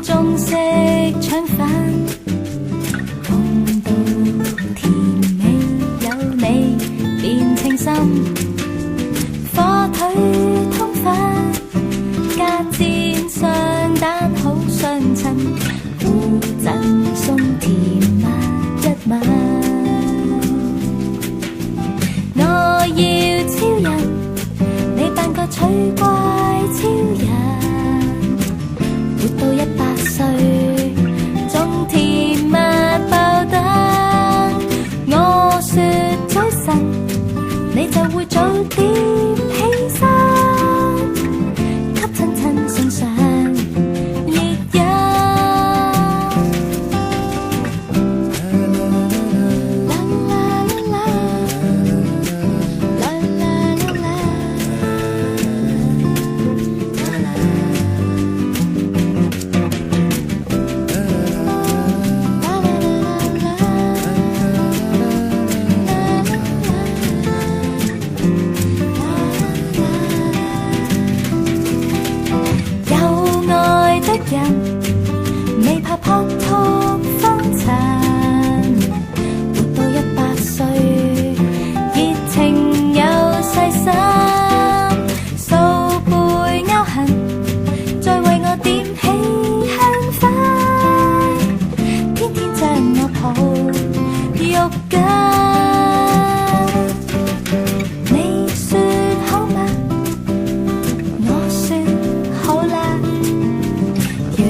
中式腸飯，共度甜美有你變清心，火腿通粉加煎雙蛋好相襯，互贈送甜蜜一吻。我要超人，你扮個取怪超人，活到100歲，仲甜蜜爆燈。我說早晨，你就會早點起身，給親親送上熱飲。人未怕撲通風塵，活到100歲，熱情又細心，掃背勾痕，再為我點起香薰，天天將我抱肉緊。你說好嗎？我說好啦。讓